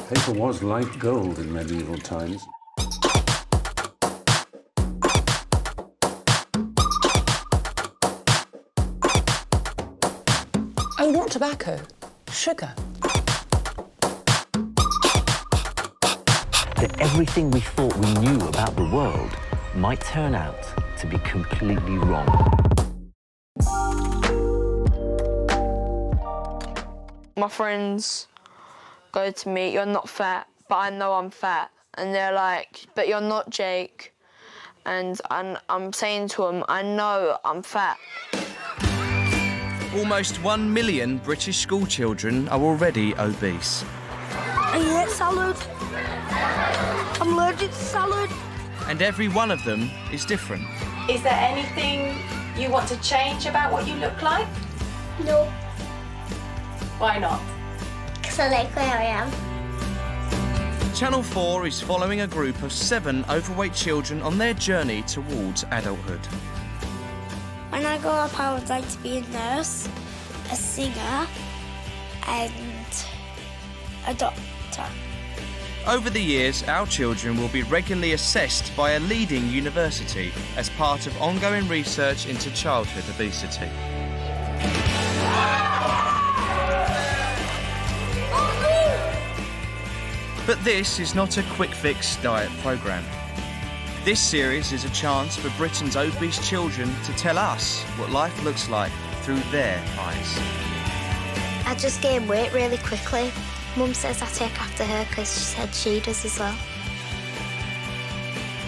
Paper was like gold in medieval times. Oh, not tobacco. Sugar. That everything we thought we knew about the world might turn out to be completely wrong. My friends go to me, "You're not fat," but I know I'm fat. And they're like, "But you're not, Jake." And I'm saying to them, I know I'm fat. Almost 1 million British schoolchildren are already obese. I hate salad. I'm allergic to salad. And every one of them is different. Is there anything you want to change about what you look like? No, Why not? because I like where I am. Channel 4 is following a group of 7 overweight children on their journey towards adulthood. When I grow up, I would like to be a nurse, a singer, and a doctor. Over the years, our children will be regularly assessed by a leading university as part of ongoing research into childhood obesity. But this is not a quick-fix diet programme. This series is a chance for Britain's obese children to tell us what life looks like through their eyes. I just gained weight really quickly. Mum says I take after her because she said she does as well.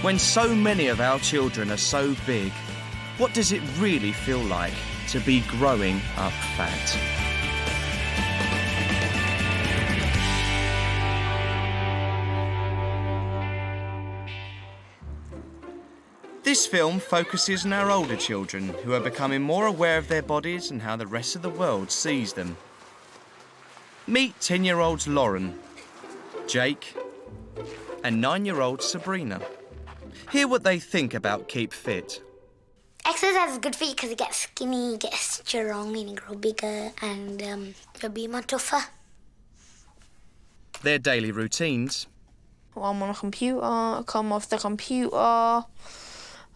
When so many of our children are so big, what does it really feel like to be growing up fat? This film focuses on our older children who are becoming more aware of their bodies and how the rest of the world sees them. Meet 10-year-olds Lauren, Jake, and 9-year-old Sabrina. Hear what they think about Keep Fit. Exercise is good for you because you get skinny, you get strong, and you grow bigger, and you'll be more tougher. Their daily routines. I'm on a computer, I come off the computer,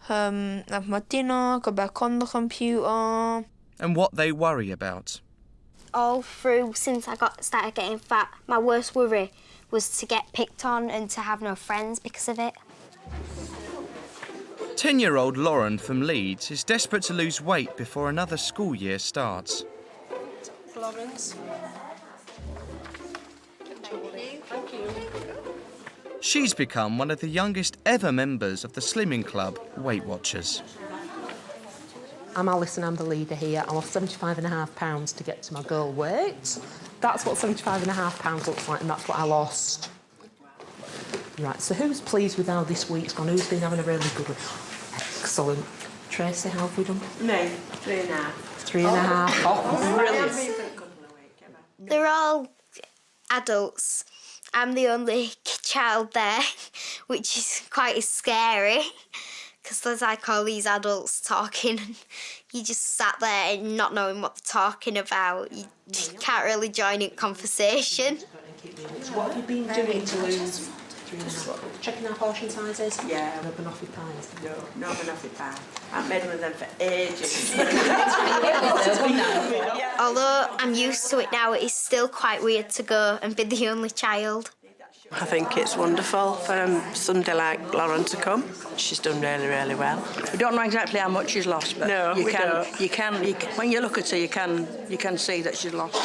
have my dinner, go back on the computer. And what they worry about. All through since I started getting fat, my worst worry was to get picked on and to have no friends because of it. 10-year-old Lauren from Leeds is desperate to lose weight before another school year starts. Florence. She's become one of the youngest ever members of the Slimming Club Weight Watchers. I'm Alison, I'm the leader here. I lost £75.5 to get to my goal weight. That's what £75.5 looks like, and that's what I lost. Right, so who's pleased with how this week's gone? Who's been having a really good week? Excellent. Tracy, how have we done? Me, 3.5. 3.5. Oh, brilliant. They're all adults. I'm the only child there, which is quite scary. Because there's like all these adults talking and you just sat there and not knowing what they're talking about. You can't really join in conversation. What have you been doing to lose 3.5? Checking our portion sizes? Yeah. No banoffee pies? No banoffee pie. I've made with them for ages. Although I'm used to it now, it's still quite weird to go and be the only child. I think it's wonderful for somebody like Lauren to come. She's done really, really well. We don't know exactly how much she's lost, but No, you we can, don't. you can. When you look at her, you can see that she's lost.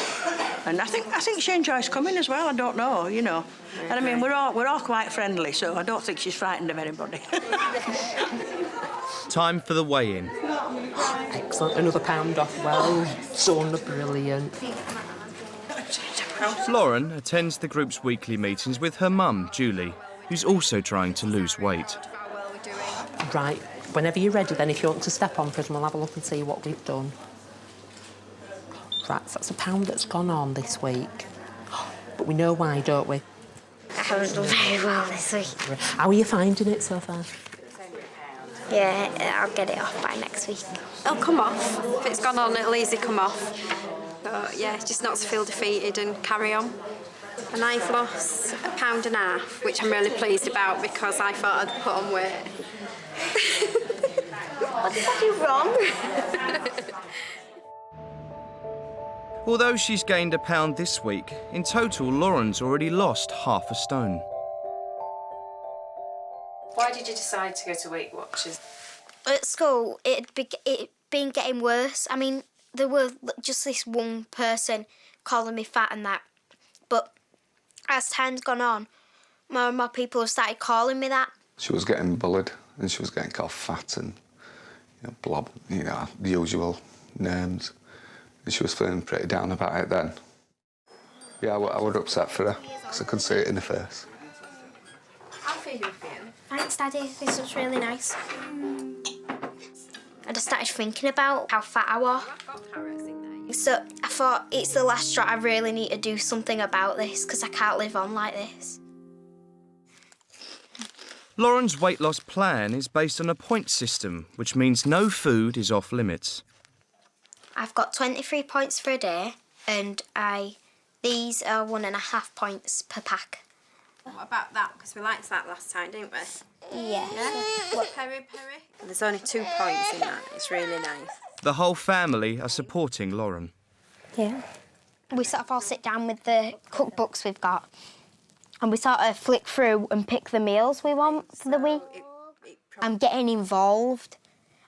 And I think she enjoys coming as well. I don't know, you know. And I mean, we're all quite friendly, so I don't think she's frightened of anybody. Time for the weigh-in. Excellent. Another pound off. Well done. Brilliant. Lauren attends the group's weekly meetings with her mum, Julie, who's also trying to lose weight. Right. Whenever you're ready, then, if you want to step on for us, we'll have a look and see what we've done. Right, so that's £1 that's gone on this week. But we know why, don't we? I haven't done very well this week. How are you finding it so far? Yeah, I'll get it off by next week. It'll come off. If it's gone on, it'll easily come off. But yeah, just not to feel defeated and carry on. And I've lost £1.5 pound, which I'm really pleased about because I thought I'd put on weight. What did I do wrong? Although she's gained a pound this week, in total Lauren's already lost half a stone. Why did you decide to go to Weight Watchers? At school, it'd been getting worse. I mean, there were just this one person calling me fat and that. But as time's gone on, more and more people have started calling me that. She was getting bullied and she was getting called fat and, blob, the usual names. And she was feeling pretty down about it then. Yeah, I was upset for her because I could see it in her face. How feel you feeling? Thanks, Daddy. This was really nice. I just started thinking about how fat I was. So I thought it's the last straw. I really need to do something about this because I can't live on like this. Lauren's weight loss plan is based on a point system, which means no food is off limits. I've got 23 points for a day, and these are 1.5 points per pack. What about that? Because we liked that last time, didn't we? Yeah. What, peri? There's only 2 points in that. It's really nice. The whole family are supporting Lauren. Yeah. We sort of all sit down with the cookbooks we've got, and we sort of flick through and pick the meals we want for the week. I'm getting involved.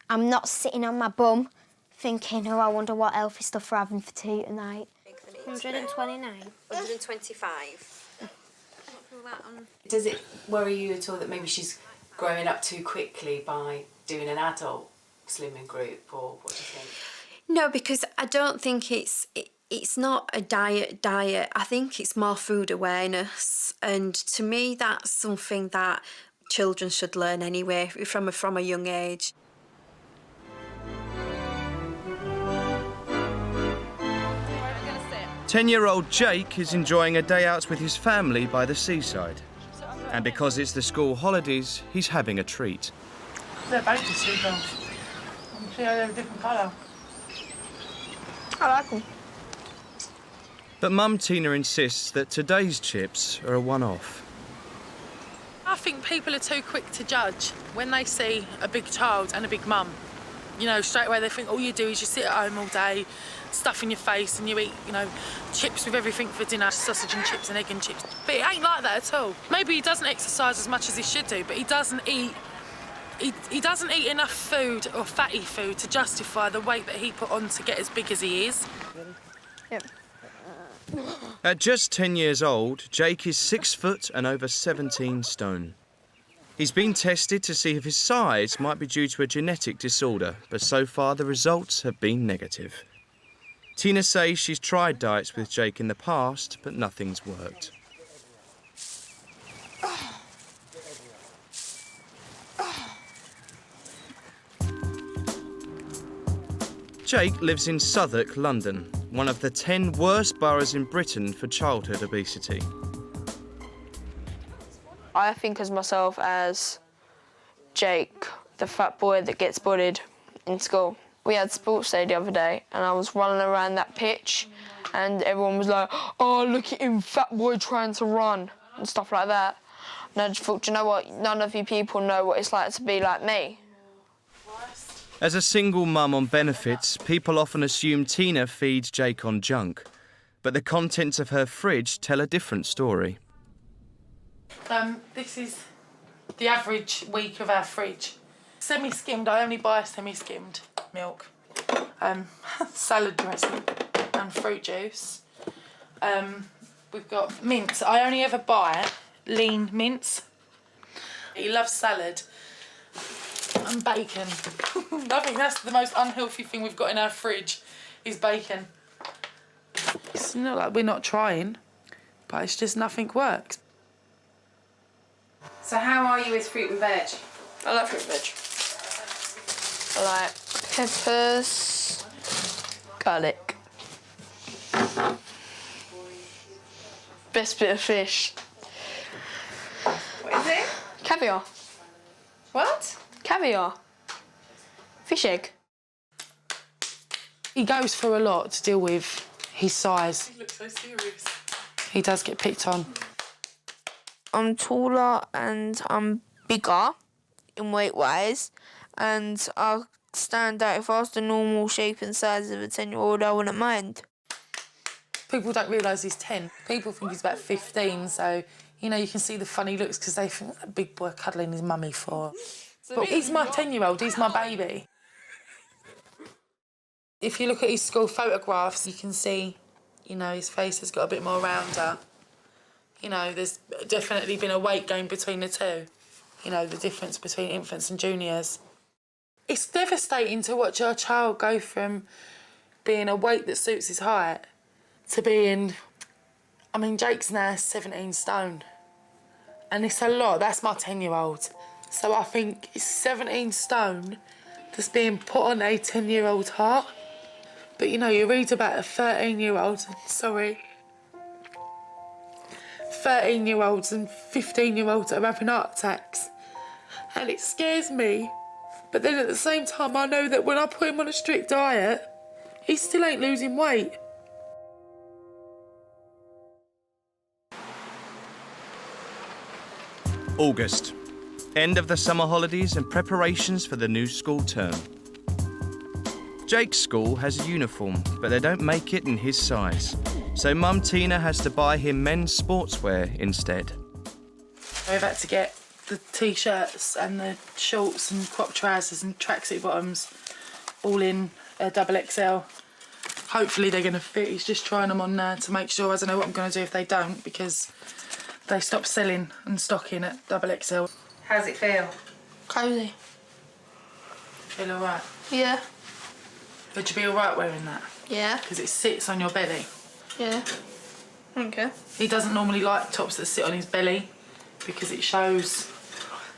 I'm not sitting on my bum thinking, oh, I wonder what healthy stuff we're having for tea tonight. 129. 125. Does it worry you at all that maybe she's growing up too quickly by doing an adult slimming group, or what do you think? No, because I don't think it's not a diet. I think it's more food awareness, and to me that's something that children should learn anyway from a young age. Ten-year-old Jake is enjoying a day out with his family by the seaside. And because it's the school holidays, he's having a treat. They're baby seagulls. See how they're a different colour. I like them. But Mum Tina insists that today's chips are a one-off. I think people are too quick to judge when they see a big child and a big mum. Straight away they think all you do is you sit at home all day, stuff in your face, and you eat, chips with everything for dinner, sausage and chips and egg and chips. But it ain't like that at all. Maybe he doesn't exercise as much as he should do, but he doesn't eat enough food or fatty food to justify the weight that he put on to get as big as he is. Yep. At just 10 years old, Jake is 6 foot and over 17 stone. He's been tested to see if his size might be due to a genetic disorder, but so far the results have been negative. Tina says she's tried diets with Jake in the past, but nothing's worked. Jake lives in Southwark, London, one of the 10 worst boroughs in Britain for childhood obesity. I think of myself as Jake, the fat boy that gets bullied in school. We had sports day the other day and I was running around that pitch and everyone was like, oh, look at him, fat boy trying to run and stuff like that. And I just thought, you know what, none of you people know what it's like to be like me. As a single mum on benefits, people often assume Tina feeds Jake on junk. But the contents of her fridge tell a different story. This is the average week of our fridge. Semi-skimmed, I only buy semi-skimmed milk. Salad dressing and fruit juice. We've got mince. I only ever buy lean mince. He loves salad and bacon. I think that's the most unhealthy thing we've got in our fridge is bacon. It's not like we're not trying, but it's just nothing works. So how are you with fruit and veg? I like fruit and veg. I like peppers, garlic. Best bit of fish. What is it? Caviar. What? Caviar. Fish egg. He goes through a lot to deal with his size. He looks so serious. He does get picked on. I'm taller and I'm bigger in weight-wise, and I stand out. If I was the normal shape and size of a 10-year-old, I wouldn't mind. People don't realise he's 10. People think he's about 15, so, you know, you can see the funny looks because they think, a big boy cuddling his mummy for. But he's my 10-year-old, he's my baby. If you look at his school photographs, you can see, you know, his face has got a bit more rounder. You know, there's definitely been a weight gain between the two. You know, the difference between infants and juniors. It's devastating to watch your child go from being a weight that suits his height to being... I mean, Jake's now 17 stone. And it's a lot. That's my 10-year-old. So I think it's 17 stone that's being put on a 10-year-old's heart. But, you know, you read about a 13-year-old, 13-year-olds and 15-year-olds that are having heart attacks. And it scares me. But then at the same time, I know that when I put him on a strict diet, he still ain't losing weight. August. End of the summer holidays and preparations for the new school term. Jake's school has a uniform, but they don't make it in his size. So Mum Tina has to buy him men's sportswear instead. We've had to get the T-shirts and the shorts and crop trousers and tracksuit bottoms all in a XXL. Hopefully they're going to fit. He's just trying them on now to make sure. I don't know what I'm going to do if they don't, because they stopped selling and stocking at XXL. How's it feel? Cosy. Feel all right? Yeah. Would you be all right wearing that? Yeah. Because it sits on your belly. Yeah. Okay. He doesn't normally like tops that sit on his belly because it shows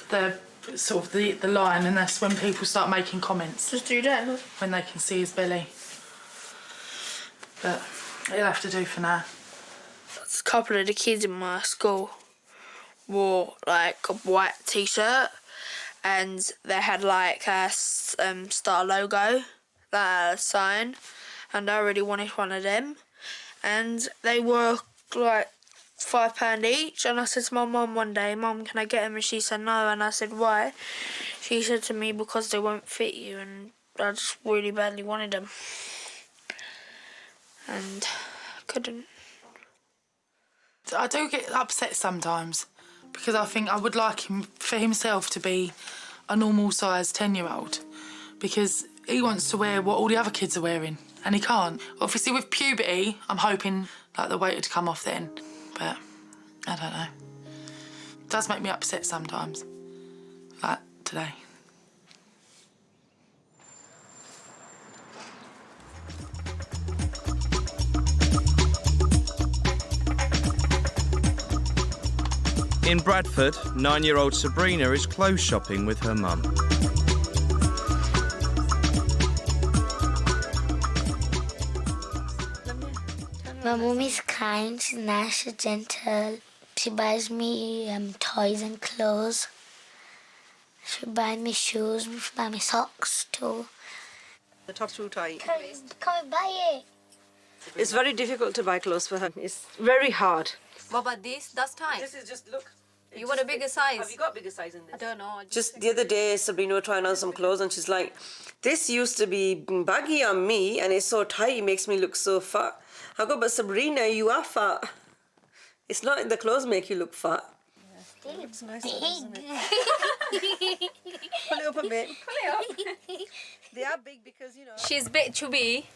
the sort of the line, and that's when people start making comments. Just do that. When they can see his belly. But it'll have to do for now. A couple of the kids in my school wore like a white T-shirt, and they had like a star logo, that sign, and I really wanted one of them, and they were like £5 each, and I said to my mum one day, "Mum, can I get them?" And she said no, and I said, "Why?" She said to me, "Because they won't fit you," and I just really badly wanted them, and couldn't. I do get upset sometimes because I think I would like him for himself to be a normal size 10-year-old, because he wants to wear what all the other kids are wearing and he can't. Obviously with puberty, I'm hoping like the weight would come off then, but I don't know. It does make me upset sometimes, like today. In Bradford, 9-year-old Sabrina is clothes shopping with her mum. My mum is kind, she's nice, she's gentle. She buys me toys and clothes. She buys me shoes, she buys me socks too. The top's too tight. Come and buy it. It's very difficult to buy clothes for her. It's very hard. What about this? That's tight. This is just, look. You want a bigger size? Have you got a bigger size in this? I don't know. Just the other day, Sabrina was trying on some clothes and she's like, "This used to be baggy on me and it's so tight, it makes me look so fat." I go, "But Sabrina, you are fat. It's not the clothes make you look fat." Still looks nice, big. doesn't it? Pull it up a bit. Pull it up. They are big because, you know... She's a bit chubby.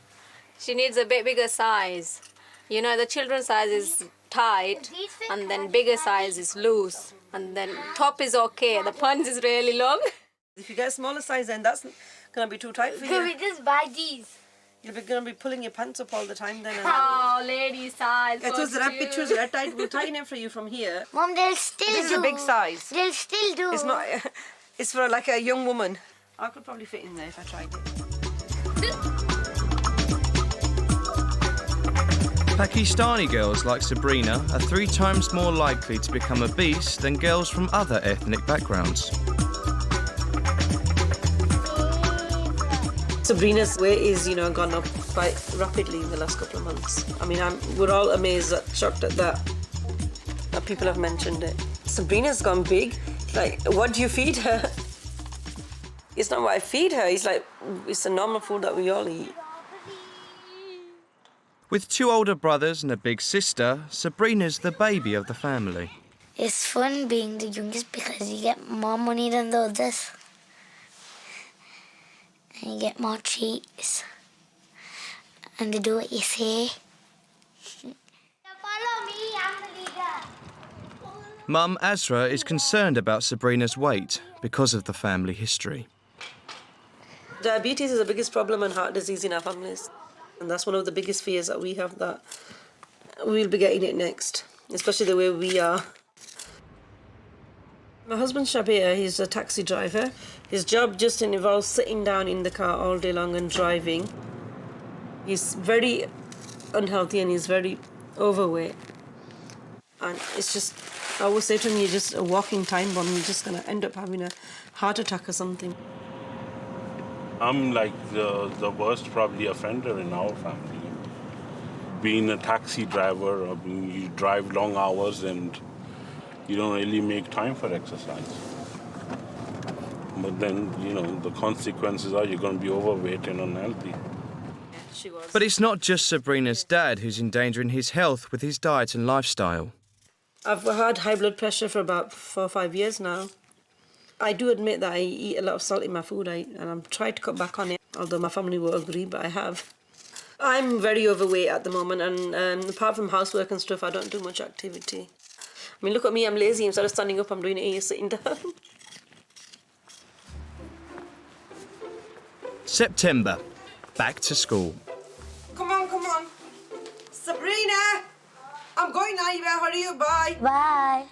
She needs a bit bigger size. You know, the children's size is tight, and then bigger size is loose, and then top is okay. The pants is really long. If you get a smaller size, then that's gonna be too tight for you. Can we just buy these? You're gonna be pulling your pants up all the time then. Oh, lady size. It was that pictures that tight. We'll tighten it for you from here. Mom, they'll still This do. is a big size. They'll still do. It's not. It's for like a young woman. I could probably fit in there if I tried it. Pakistani girls like Sabrina are 3 times more likely to become obese than girls from other ethnic backgrounds. Sabrina's weight is, gone up quite rapidly in the last couple of months. I mean, we're all amazed, shocked at that people have mentioned it. Sabrina's gone big. Like, what do you feed her? It's not what I feed her. It's like, it's the normal food that we all eat. With 2 older brothers and a big sister, Sabrina's the baby of the family. It's fun being the youngest because you get more money than the others. And you get more treats. And they do what you say. Follow me, I'm the leader. Mum Azra is concerned about Sabrina's weight because of the family history. Diabetes is the biggest problem and heart disease in our families. And that's one of the biggest fears that we have, that we'll be getting it next, especially the way we are. My husband Shabir, he's a taxi driver. His job just involves sitting down in the car all day long and driving. He's very unhealthy and he's very overweight. And it's just, I always say to him, you're just a walking time bomb. You're just going to end up having a heart attack or something. I'm like the worst probably offender in our family. Being a taxi driver, or you drive long hours and you don't really make time for exercise. But then, you know, the consequences are you're going to be overweight and unhealthy. But it's not just Sabrina's dad who's endangering his health with his diet and lifestyle. I've had high blood pressure for about 4 or 5 years now. I do admit that I eat a lot of salt in my food, and I'm trying to cut back on it, although my family won't agree, but I have. I'm very overweight at the moment, and apart from housework and stuff, I don't do much activity. I mean, look at me, I'm lazy. Instead of standing up, I'm doing it here, sitting down. September, back to school. Come on, come on. Sabrina! I'm going now, you better hurry up, bye. Bye.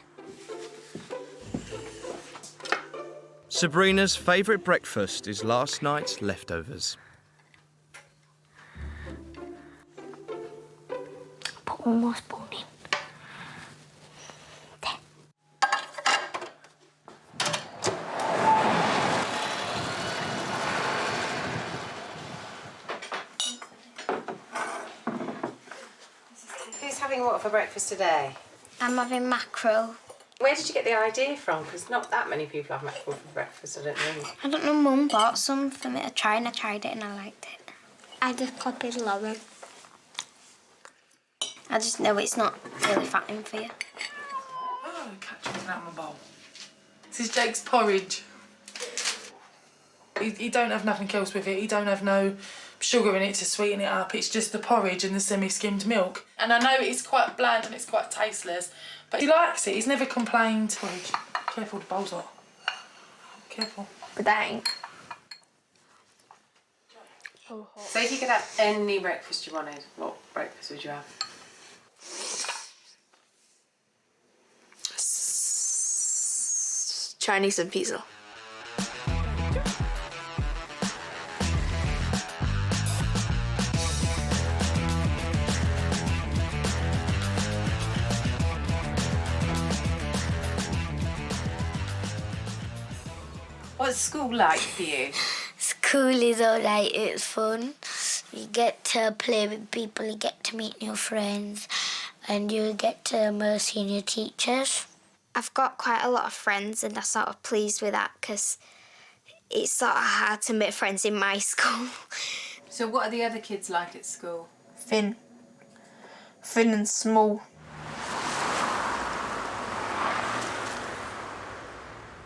Sabrina's favourite breakfast is last night's leftovers. Put one more spoon in. Who's having what for breakfast today? I'm having mackerel. Where did you get the idea from? Because not that many people have mackerel for breakfast, I don't think. I don't know, Mum bought some for me to try and I tried it and I liked it. I just copied Lauren. I just know it's not really fattening for you. Oh, catch me out of my bowl. This is Jake's porridge. He don't have nothing else with it. He don't have no sugar in it to sweeten it up. It's just the porridge and the semi-skimmed milk. And I know it's quite bland and it's quite tasteless, but he likes it. He's never complained. Porridge. Careful, the bowl's hot. Careful. But that ain't. So if you could have any breakfast you wanted, what breakfast would you have? Chinese and pizza. What's school like for you? School is alright, it's fun. You get to play with people, you get to meet new friends, and you get to meet senior teachers. I've got quite a lot of friends and I'm sort of pleased with that because it's sort of hard to make friends in my school. So what are the other kids like at school? Thin and small.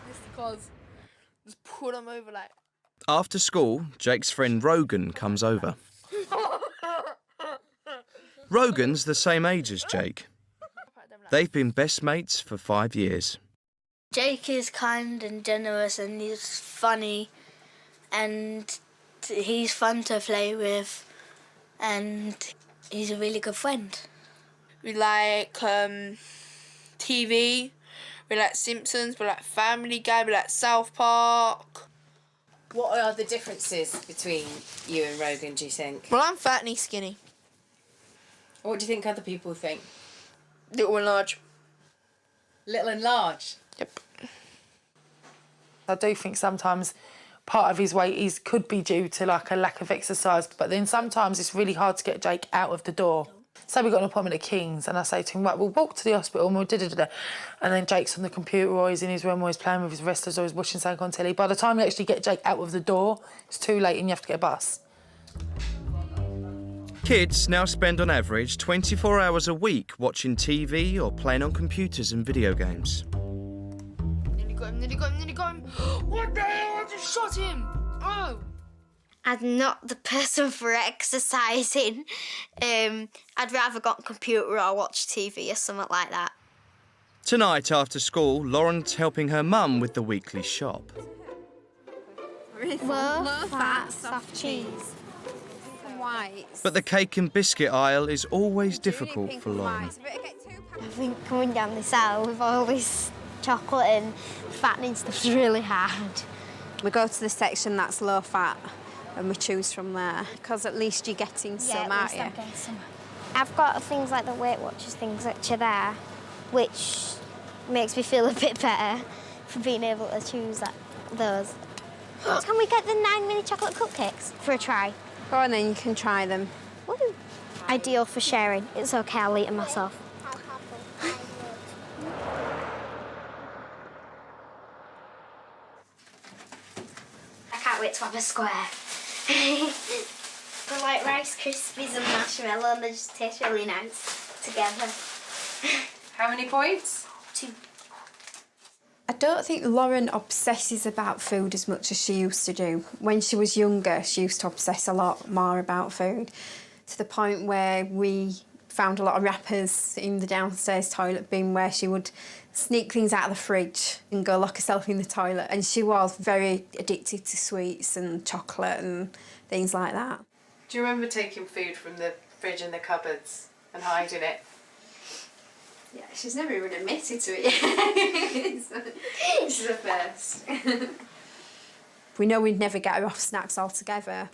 Mr. Cos, just pull them over like. After school, Jake's friend Rogan comes over. Rogan's the same age as Jake. They've been best mates for 5 years. Jake is kind and generous and he's funny and he's fun to play with and he's a really good friend. We like TV, we like Simpsons, we like Family Guy, we like South Park. What are the differences between you and Rogan, do you think? Well, I'm fat and he's skinny. What do you think other people think? Little and large. Little and large? Yep. I do think sometimes part of his weight could be due to like a lack of exercise, but then sometimes it's really hard to get Jake out of the door. So we got an appointment at King's and I say to him, right, we'll walk to the hospital and we'll da-da-da-da. And then Jake's on the computer or he's in his room or he's playing with his wrestlers or he's watching something on telly. By the time you actually get Jake out of the door, it's too late and you have to get a bus. Kids now spend on average 24 hours a week watching TV or playing on computers and video games. Nearly got him. What the hell? I just shot him. Oh. I'm not the person for exercising. I'd rather go on computer or watch TV or something like that. Tonight after school, Lauren's helping her mum with the weekly shop. Low-fat, soft cheese. White. But the cake and biscuit aisle is always difficult for Lauren. I think coming down this aisle with all this chocolate and fattening stuff is really hard. We go to the section that's low-fat and we choose from there, because at least you're getting some, aren't you? I've got things like the Weight Watchers things which are there, which makes me feel a bit better for being able to choose those. Can we get the 9 mini chocolate cupcakes for a try? Go on then, you can try them. Woo. Ideal for sharing. It's okay, I'll eat them myself. I can't wait to have a square. They're like Rice Krispies and marshmallow and they just taste really nice together. How many points? 2. I don't think Lauren obsesses about food as much as she used to do. When she was younger, she used to obsess a lot more about food, to the point where we found a lot of wrappers in the downstairs toilet bin where she would sneak things out of the fridge and go lock herself in the toilet. And she was very addicted to sweets and chocolate and things like that. Do you remember taking food from the fridge and the cupboards and hiding it? Yeah, she's never even admitted to it yet. This is a first. We know we'd never get her off snacks altogether,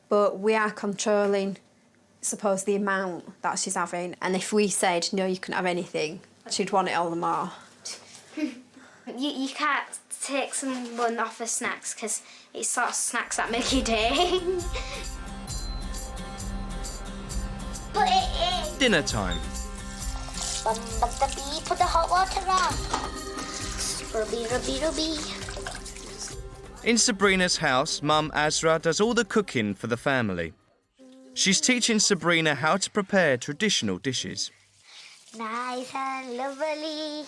but we are controlling, suppose, the amount that she's having. And if we said, no, you couldn't have anything, she'd want it all the more. You can't take someone off of snacks because it's sort of snacks that make your day. Put it in. Dinner time. Put the hot water on. Rubby. In Sabrina's house, Mum Azra does all the cooking for the family. She's teaching Sabrina how to prepare traditional dishes. Nice and lovely.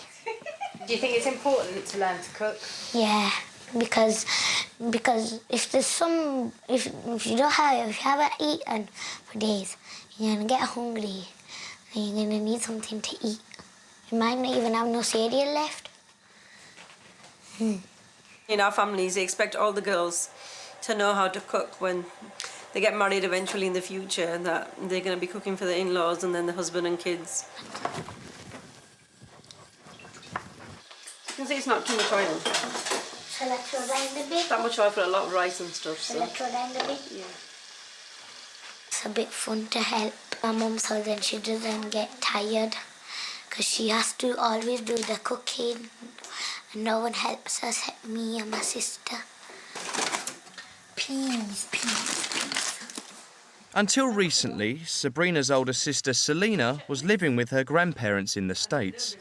Do you think it's important to learn to cook? Yeah, because if there's some if you haven't eaten for days, you're gonna get hungry and you're gonna need something to eat. You might not even have no cereal left. In our families, they expect all the girls to know how to cook when they get married eventually in the future, and that they're going to be cooking for the in-laws and then the husband and kids. You can see it's not too much oil. Shall I throw down the bit? That much oil for a lot of rice and stuff. Shall I throw down the bit? Yeah. It's a bit fun to help my mum so then she doesn't get tired, because she has to always do the cooking and no one helps us except me and my sister. Peas. Until recently, Sabrina's older sister Selena was living with her grandparents in the States.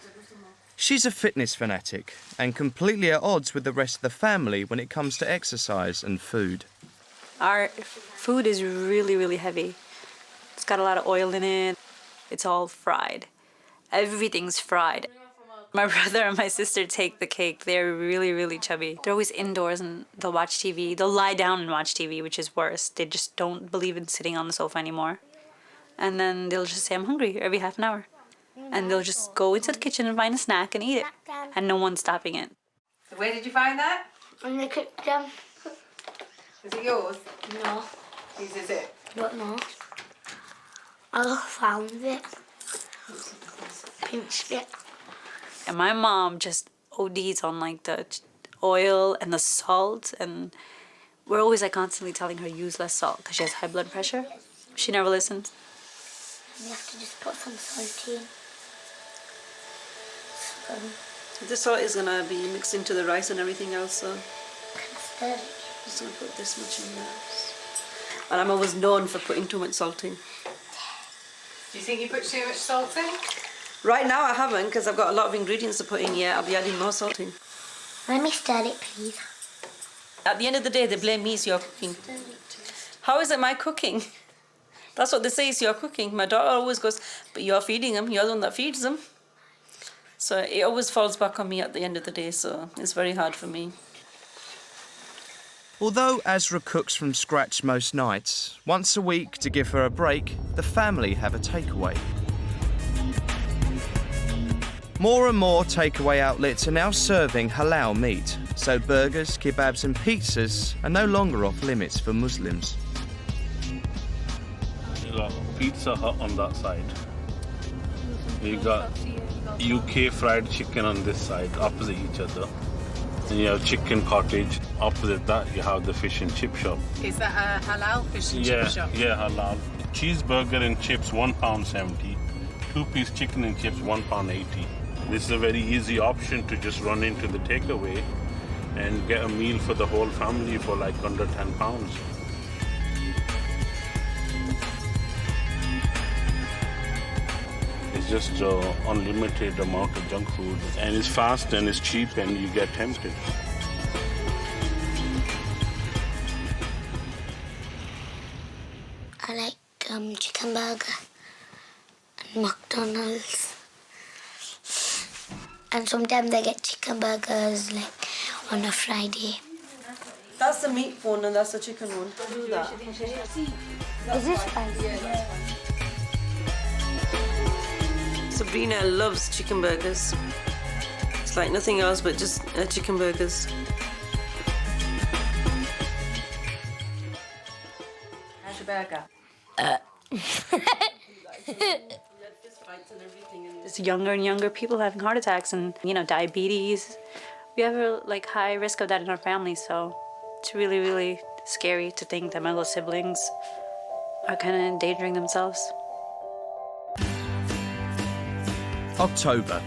She's a fitness fanatic and completely at odds with the rest of the family when it comes to exercise and food. Our food is really, really heavy. It's got a lot of oil in it. It's all fried. Everything's fried. My brother and my sister take the cake. They're really, really chubby. They're always indoors and they'll watch TV. They'll lie down and watch TV, which is worse. They just don't believe in sitting on the sofa anymore. And then they'll just say, I'm hungry, every half an hour. And they'll just go into the kitchen and find a snack and eat it. And no one's stopping it. So where did you find that? In the kitchen. Is it yours? No. Whose is it? Don't know. I found it. Pinched it. And my mom just ODs on like the oil and the salt, and we're always like constantly telling her use less salt because she has high blood pressure. She never listens. You have to just put some salt in. The salt is going to be mixed into the rice and everything else, so... Stir it. Just gonna put this much in there. And I'm always known for putting too much salt in. Do you think you put too much salt in? Right now I haven't, because I've got a lot of ingredients to put in. Yeah, I'll be adding more salt in. Let me stir it, please. At the end of the day, they blame me, it's your cooking. How is it my cooking? That's what they say, it's your cooking. My daughter always goes, but you're feeding them, you're the one that feeds them. So it always falls back on me at the end of the day, so it's very hard for me. Although Azra cooks from scratch most nights, once a week to give her a break, the family have a takeaway. More and more takeaway outlets are now serving halal meat, so burgers, kebabs and pizzas are no longer off limits for Muslims. You got Pizza Hut on that side. You got UK fried chicken on this side, opposite each other. And you have Chicken Cottage. Opposite that, you have the fish and chip shop. Is that a halal fish and chip shop? Yeah, halal. Cheeseburger and chips, £1.70. Two-piece chicken and chips, £1.80. This is a very easy option to just run into the takeaway and get a meal for the whole family for like under £10. It's just unlimited amount of junk food, and it's fast and it's cheap and you get tempted. I like chicken burger and McDonald's. And sometimes I get chicken burgers like on a Friday. That's the meat one and that's the chicken one. Do that. Is this spicy? Sabrina loves chicken burgers. It's like nothing else but just chicken burgers. How's your burger? Just younger and younger people having heart attacks and, diabetes. We have a high risk of that in our family, so it's really, really scary to think that my little siblings are kind of endangering themselves. October.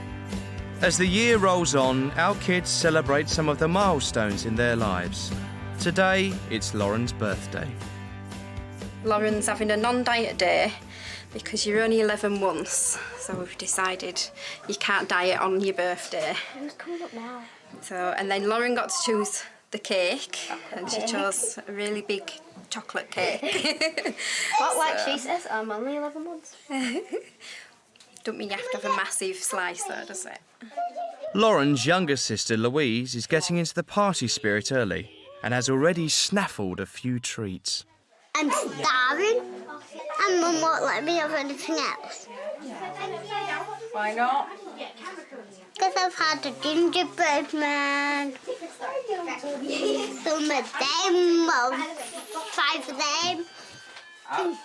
As the year rolls on, our kids celebrate some of the milestones in their lives. Today, it's Lauren's birthday. Lauren's having a non-diet day because you're only 11 months, so we've decided you can't diet on your birthday. Who's coming up now? So, and then Lauren got to choose the cake, and she chose a really big chocolate cake. Like she says, I'm only 11 months. Don't mean you have to have a massive slice though, does it? Lauren's younger sister, Louise, is getting into the party spirit early and has already snaffled a few treats. I'm starving, and Mum won't let me have anything else. Why not? Because I've had a gingerbread man, some of them, well, 5 of them.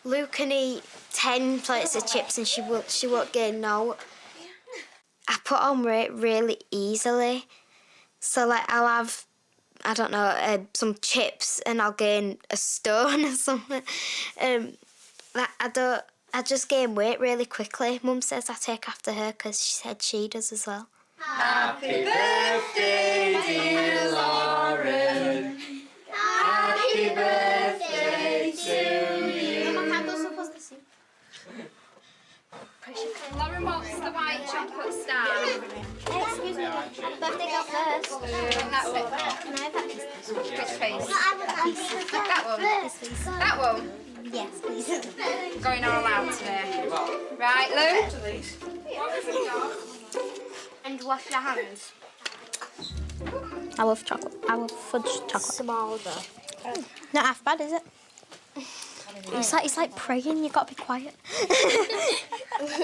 Luke can eat 10 plates of chips and she won't gain no. I put on weight really easily. So I'll have, I don't know, some chips and I'll gain a stone or something. I just gain weight really quickly. Mum says I take after her because she said she does as well. Happy birthday, dear Lauren. Happy birthday to you. Lauren wants the white chocolate star. Excuse me, birthday girl first. That's it. Can I have that? Which face? That one. That one? Yes, please. Going all out today. Right, Lou? And wash your hands. I love chocolate. I love fudge chocolate. Small though. Not half bad, is it? It's like praying. You've got to be quiet.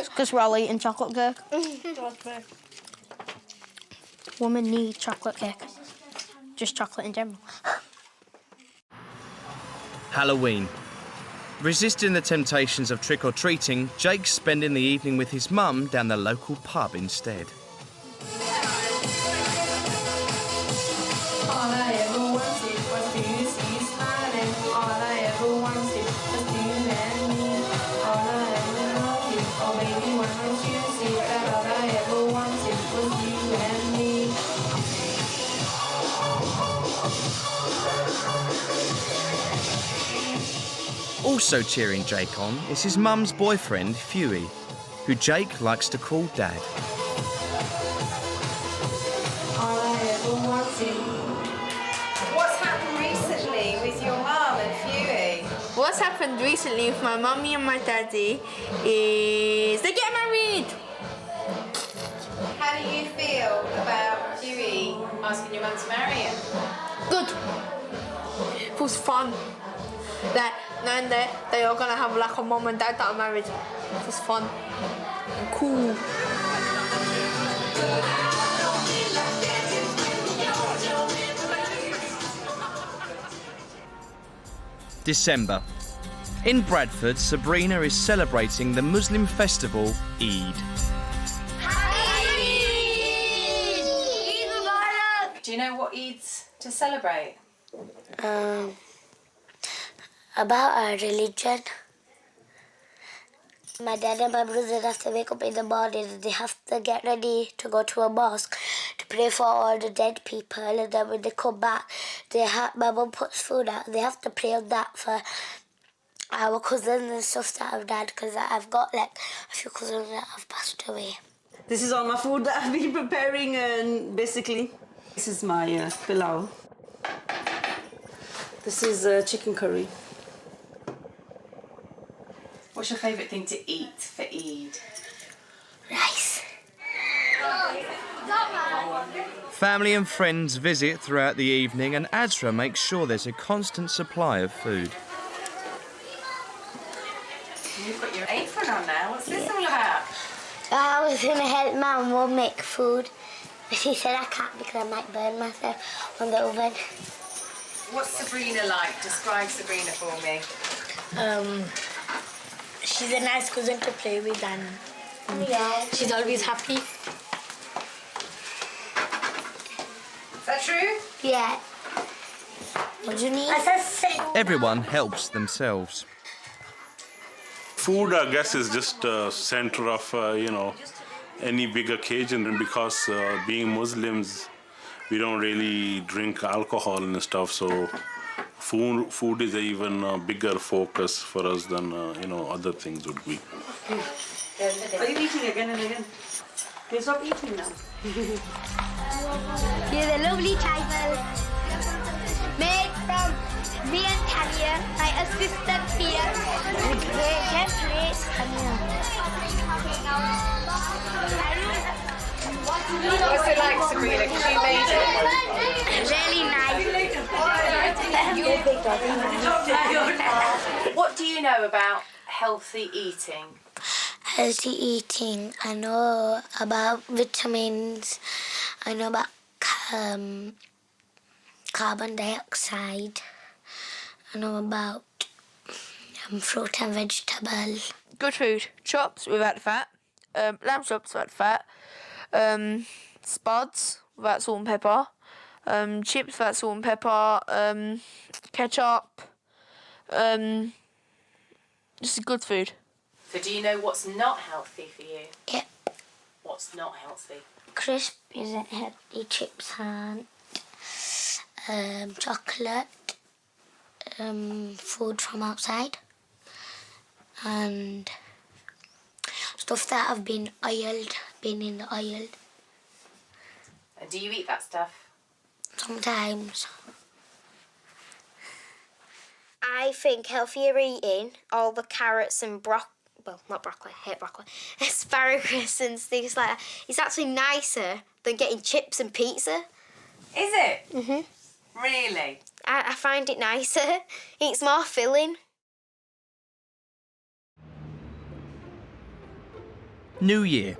Because we're all eating chocolate cake. Women need chocolate cake. Just chocolate in general. Halloween. Resisting the temptations of trick-or-treating, Jake's spending the evening with his mum down the local pub instead. All I ever wanted was to see you smiling. All I ever wanted was you and me. All I ever wanted, oh baby, why don't you see that all I ever wanted was you and me. Also cheering Jake on is his mum's boyfriend, Huey, who Jake likes to call Dad. What's happened recently with your mum and Huey? What's happened recently with my mummy and my daddy is they get married. How do you feel about Huey asking your mum to marry him? Good. It was fun. That knowing that they are gonna have like a mum and dad that are married. It was fun and cool. December. In Bradford, Sabrina is celebrating the Muslim festival Eid. Do you know what Eid's to celebrate? About our religion. My dad and my brother have to wake up in the morning and they have to get ready to go to a mosque to pray for all the dead people, and then when they come back, my mum puts food out. They have to pray on that for our cousins and stuff that I've died, because I've got like a few cousins that have passed away. This is all my food that I've been preparing, and basically, this is my pilau. This is chicken curry. What's your favourite thing to eat for Eid? Rice. Family and friends visit throughout the evening, and Azra makes sure there's a constant supply of food. You've got your apron on now. What's this all about? I was going to help my mum make food, but she said I can't because I might burn myself on the oven. What's Sabrina like? Describe Sabrina for me. She's a nice cousin to play with, and she's always happy. Is that true? Yeah. What do you need? Everyone helps themselves. Food, I guess, is just a center of, any big occasion. And because being Muslims, we don't really drink alcohol and stuff, so food is even a bigger focus for us than, other things would be. Are you eating again and again? You stop eating now. Here's a lovely table made from me and Tanya, my assistant here, with great plates. What's it like, Sabrina? Because you made it. Really nice. What do you know about healthy eating? Healthy eating. I know about vitamins. I know about carbon dioxide. I know about fruit and vegetables. Good food. Chops without fat. Lamb chops without fat. Spuds without salt and pepper. Chips without salt and pepper. Ketchup. Just good food. So do you know what's not healthy for you? Yep. What's not healthy? Crisp isn't healthy. Chips aren't. Chocolate. Food from outside. And stuff that have been in the oil. And do you eat that stuff? Sometimes. I think healthier eating, all the carrots and not broccoli, I hate broccoli, asparagus and things like that, it's actually nicer than getting chips and pizza. Is it? Mhm. Really? I find it nicer. It's more filling. New Year.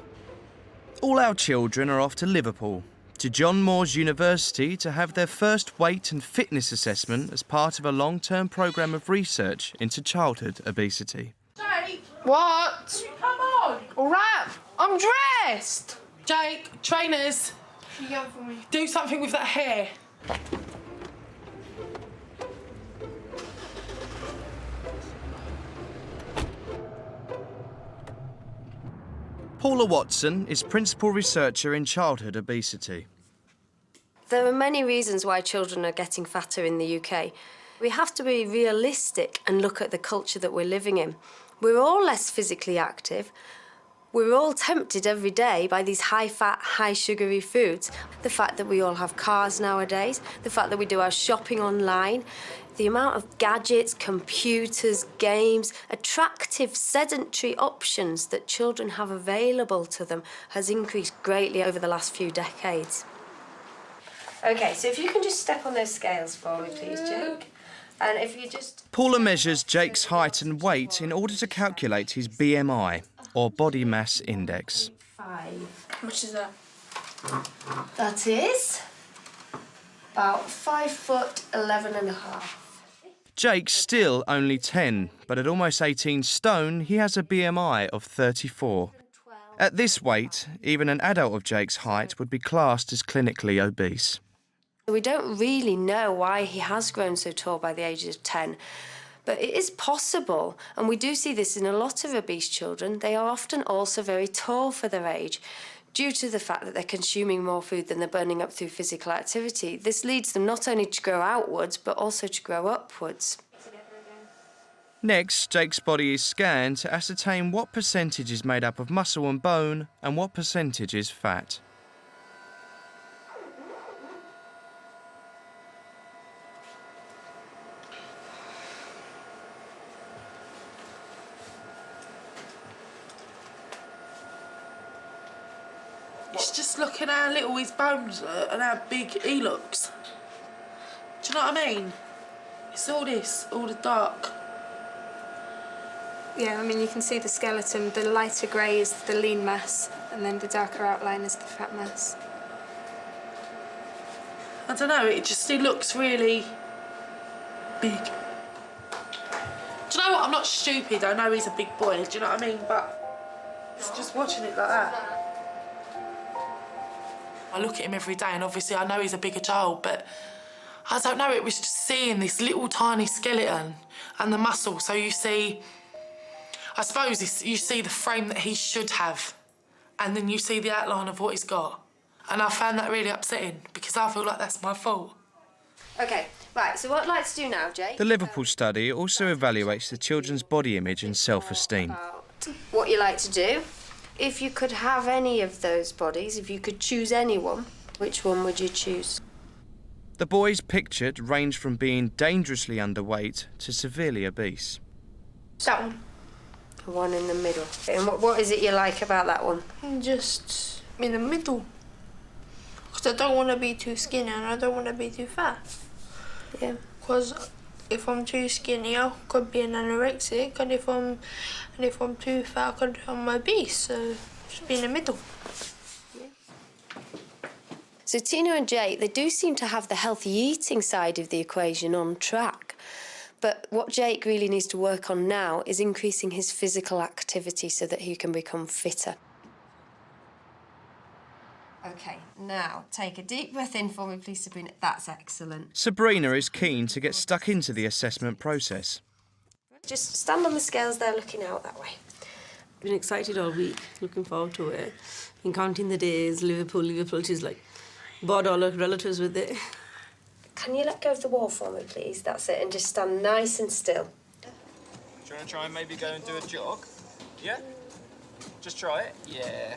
All our children are off to Liverpool, to John Moores University, to have their first weight and fitness assessment as part of a long-term programme of research into childhood obesity. Jake! What? Come on! All right, I'm dressed. Jake, trainers, do something with that hair. Paula Watson is principal researcher in childhood obesity. There are many reasons why children are getting fatter in the UK. We have to be realistic and look at the culture that we're living in. We're all less physically active. We're all tempted every day by these high-fat, high-sugary foods. The fact that we all have cars nowadays, the fact that we do our shopping online, the amount of gadgets, computers, games, attractive sedentary options that children have available to them has increased greatly over the last few decades. OK, so if you can just step on those scales for me, please, Jake. And if you just... Paula measures Jake's height and weight in order to calculate his BMI, or body mass index. How much is that? That is about 5'11½". Jake's still only 10, but at almost 18 stone, he has a BMI of 34. At this weight, even an adult of Jake's height would be classed as clinically obese. We don't really know why he has grown so tall by the age of 10, but it is possible, and we do see this in a lot of obese children. They are often also very tall for their age, due to the fact that they're consuming more food than they're burning up through physical activity. This leads them not only to grow outwards, but also to grow upwards. Next, Jake's body is scanned to ascertain what percentage is made up of muscle and bone and what percentage is fat. It's just looking how little his bones look and how big he looks. Do you know what I mean? It's all this, all the dark. Yeah, I mean, you can see the skeleton. The lighter grey is the lean mass, and then the darker outline is the fat mass. I don't know, it looks really big. Do you know what? I'm not stupid. I know he's a big boy, do you know what I mean? But it's just watching it like that. I look at him every day, and obviously I know he's a bigger child, but I don't know, it was just seeing this little tiny skeleton and the muscle. So you see, I suppose you see the frame that he should have, and then you see the outline of what he's got. And I found that really upsetting, because I feel like that's my fault. OK, right, so what I'd like to do now, Jake... The Liverpool study also evaluates the children's body image and self-esteem. What you like to do. If you could have any of those bodies, if you could choose any one, which one would you choose? The boys pictured range from being dangerously underweight to severely obese. That one. The one in the middle. And what is it you like about that one? Just in the middle. Because I don't want to be too skinny and I don't want to be too fat. Yeah. Because if I'm too skinny, I could be an anorexic, and if I'm too fat, I'm obese. So just be in the middle. So Tina and Jake, they do seem to have the healthy eating side of the equation on track. But what Jake really needs to work on now is increasing his physical activity so that he can become fitter. OK, now take a deep breath in for me, please, Sabrina. That's excellent. Sabrina is keen to get stuck into the assessment process. Just stand on the scales there, looking out that way. Been excited all week, looking forward to it. Been counting the days, Liverpool, she's like, bored all her relatives with it. Can you let go of the wall for me, please? That's it, and just stand nice and still. Do you want to try and maybe go and do a jog? Yeah? Just try it? Yeah.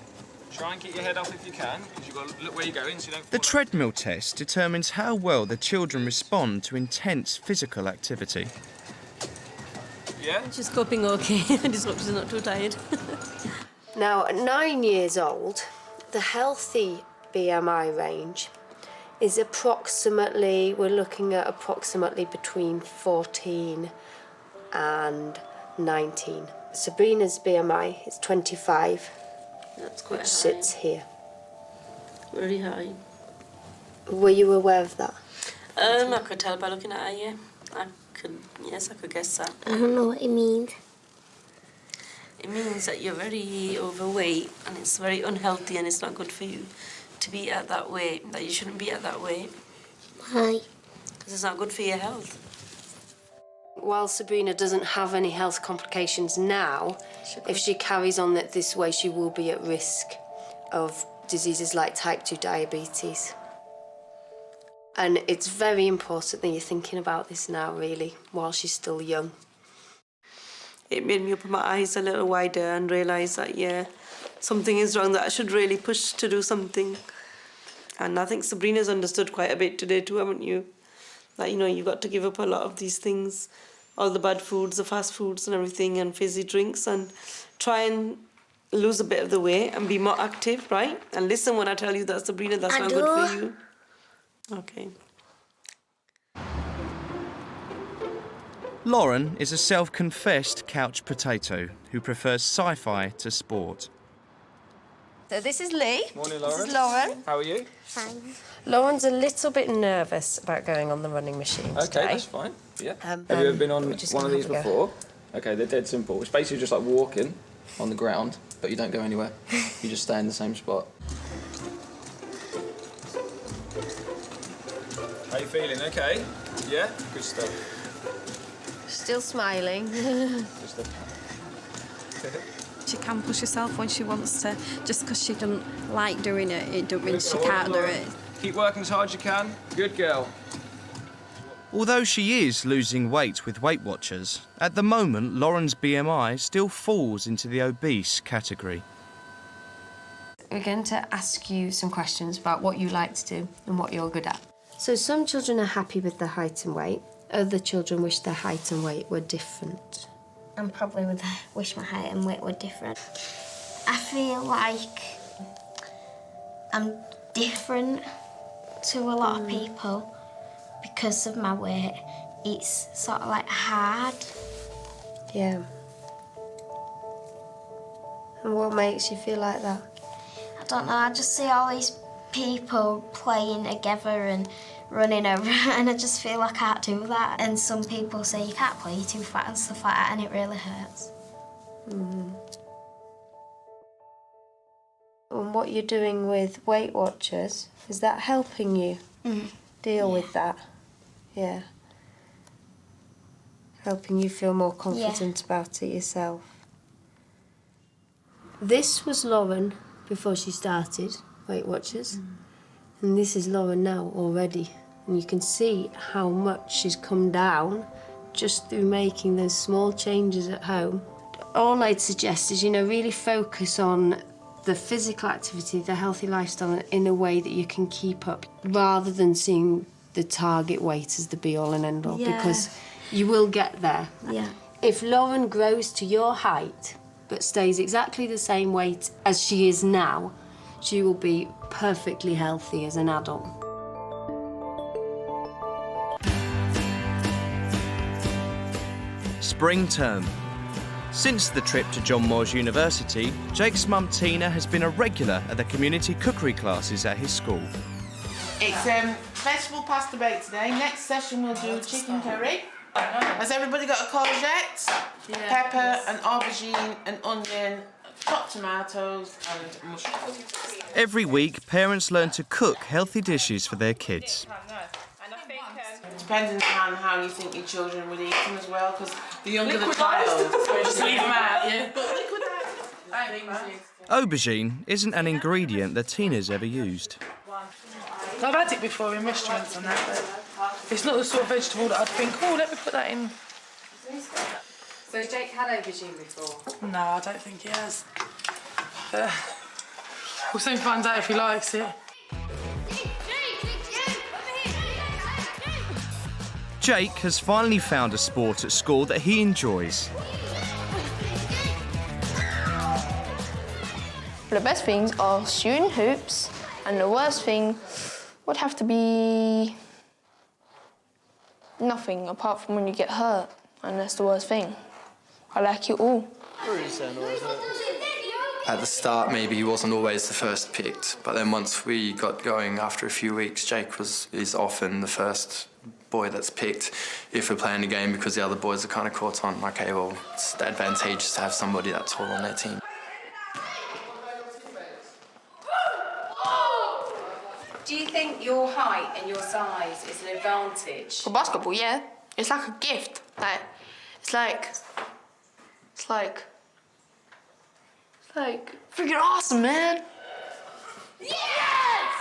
Try and keep your head up if you can, because you've got to look where you're going so you don't... The treadmill test determines how well the children respond to intense physical activity. Yeah? She's coping OK. I just hope she's not too tired. Now, at 9 years old, the healthy BMI range is approximately, we're looking at approximately between 14 and 19. Sabrina's BMI is 25. That's quite which high. sits here. Very high. Were you aware of that? I could tell by looking at her, yeah. Yes, I could guess that. I don't know what it means. It means that you're very overweight and it's very unhealthy and it's not good for you to be at that weight, that you shouldn't be at that weight. Why? Because it's not good for your health. While Sabrina doesn't have any health complications now, if she carries on this way, she will be at risk of diseases like type 2 diabetes. And it's very important that you're thinking about this now, really, while she's still young. It made me open my eyes a little wider and realise that, yeah, something is wrong, that I should really push to do something. And I think Sabrina's understood quite a bit today too, haven't you? That, you know, you've got to give up a lot of these things, all the bad foods, the fast foods and everything, and fizzy drinks, and try and lose a bit of the weight and be more active, right? And listen when I tell you that, Sabrina, that's not good for you. Okay. Lauren is a self-confessed couch potato who prefers sci-fi to sport. So this is Lee. Morning, Lauren. This is Lauren. How are you? Fine. Lauren's a little bit nervous about going on the running machine today. Okay, that's fine. Yeah. Have you ever been on one of these before? Okay, they're dead simple. It's basically just like walking on the ground, but you don't go anywhere. You just stay in the same spot. How you feeling? Okay? Yeah? Good stuff. Still smiling. Good stuff. She can push herself when she wants to. Just because she doesn't like doing it, it don't mean she can't do it. Keep working as hard as you can. Good girl. Although she is losing weight with Weight Watchers, at the moment Lauren's BMI still falls into the obese category. We're going to ask you some questions about what you like to do and what you're good at. So some children are happy with their height and weight. Other children wish their height and weight were different. And probably would wish my height and weight were different. I feel like I'm different to a lot of people because of my weight. It's sort of like hard. Yeah. And what makes you feel like that? I don't know, I just see all these people playing together and running over and I just feel like I can't do that. And some people say you can't play, you're too fat and stuff like that, and it really hurts. Mm. And what you're doing with Weight Watchers, is that helping you deal with that? Yeah. Helping you feel more confident about it yourself. This was Lauren before she started Weight Watchers. And this is Lauren now already. And you can see how much she's come down just through making those small changes at home. All I'd suggest is, you know, really focus on the physical activity, the healthy lifestyle in a way that you can keep up, rather than seeing the target weight as the be-all and end-all, because you will get there. Yeah. If Lauren grows to your height but stays exactly the same weight as she is now, she will be perfectly healthy as an adult. Spring term. Since the trip to John Moores University, Jake's mum Tina has been a regular at the community cookery classes at his school. It's vegetable pasta bake today. Next session we'll do chicken curry. Has everybody got a courgette, pepper, an aubergine, an onion, chopped tomatoes and mushrooms? Every week, parents learn to cook healthy dishes for their kids. Depending on how you think your children would eat them as well, because the younger the child, just leave them out, yeah. But Aubergine isn't an ingredient that Tina's ever used. I've had it before in restaurants and that, but it's not the sort of vegetable that I'd think, oh, let me put that in. So has Jake had aubergine before? No, I don't think he has. We'll soon find out if he likes it. Jake has finally found a sport at school that he enjoys. The best things are shooting hoops, and the worst thing would have to be nothing apart from when you get hurt, and that's the worst thing. I like it all. At the start, maybe he wasn't always the first picked, but then once we got going, after a few weeks, Jake is often the first boy that's picked if we're playing a game, because the other boys are kind of caught on, okay, well, it's advantageous to have somebody that's tall on their team. Do you think your height and your size is an advantage? For basketball, yeah. It's like a gift. It's like freaking awesome, man. Yes!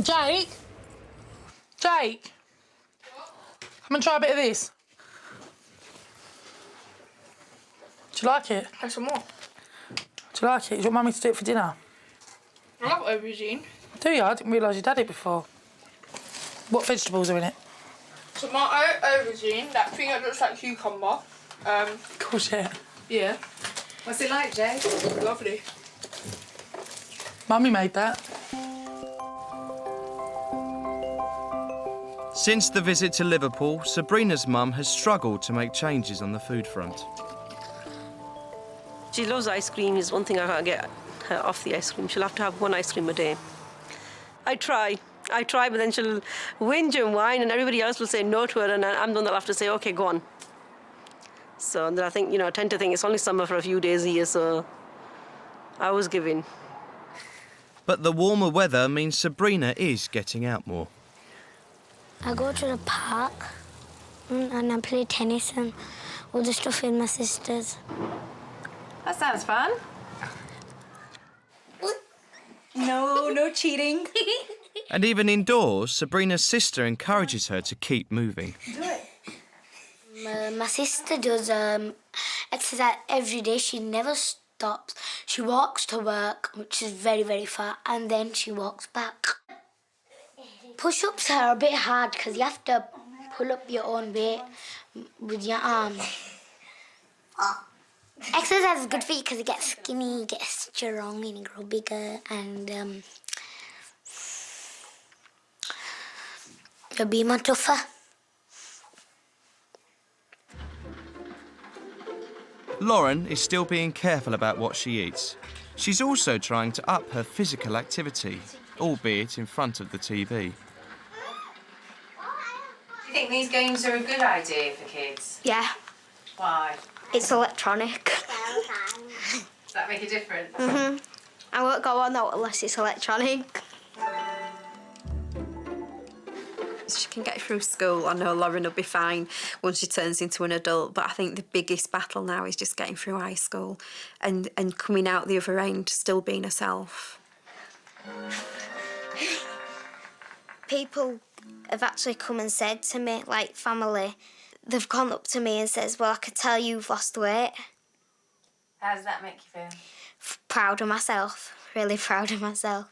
Jake? Jake? Come and try a bit of this. Do you like it? Have some more. Do you like it? Do you want Mummy to do it for dinner? I love aubergine. Do you? I didn't realise you'd had it before. What vegetables are in it? Tomato, aubergine, that thing that looks like cucumber. Courgette. Yeah. What's it like, Jay? Lovely. Mummy made that. Since the visit to Liverpool, Sabrina's mum has struggled to make changes on the food front. She loves ice cream. Is one thing I can't get her off the ice cream. She'll have to have one ice cream a day. I try, but then she'll whinge and whine, and everybody else will say no to her, and I'm the one that'll have to say, OK, go on. So and then I think, I tend to think it's only summer for a few days a year, so I was giving. But the warmer weather means Sabrina is getting out more. I go to the park and I play tennis and all the stuff with my sisters. That sounds fun. No cheating. And even indoors, Sabrina's sister encourages her to keep moving. Do it. My sister does exercise every day. She never stops. She walks to work, which is very, very far, and then she walks back. Push-ups are a bit hard because you have to pull up your own weight with your arms. Exercise is good for you because you get skinny, you get strong, and you grow bigger, and you'll be more tougher. Lauren is still being careful about what she eats. She's also trying to up her physical activity, albeit in front of the TV. Do you think these games are a good idea for kids? Yeah, Why? it's electronic. Does that make a difference? I won't go on though unless it's electronic. She can get through school. I know Lauren will be fine once she turns into an adult, but I think the biggest battle now is just getting through high school and coming out the other end, still being herself. People have actually come and said to me, like family, they've gone up to me and says, well, I could tell you've lost weight. How does that make you feel? Proud of myself, really proud of myself.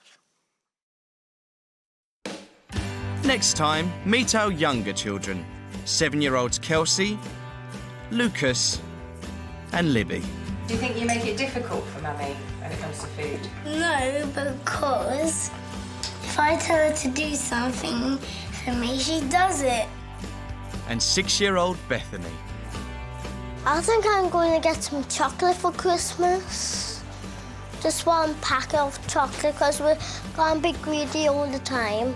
Next time, meet our younger children, 7-year-olds Kelsey, Lucas and Libby. Do you think you make it difficult for Mummy when it comes to food? No, because if I tell her to do something for me, she does it. And 6-year-old Bethany. I think I'm going to get some chocolate for Christmas. Just one packet of chocolate because we're going to be greedy all the time.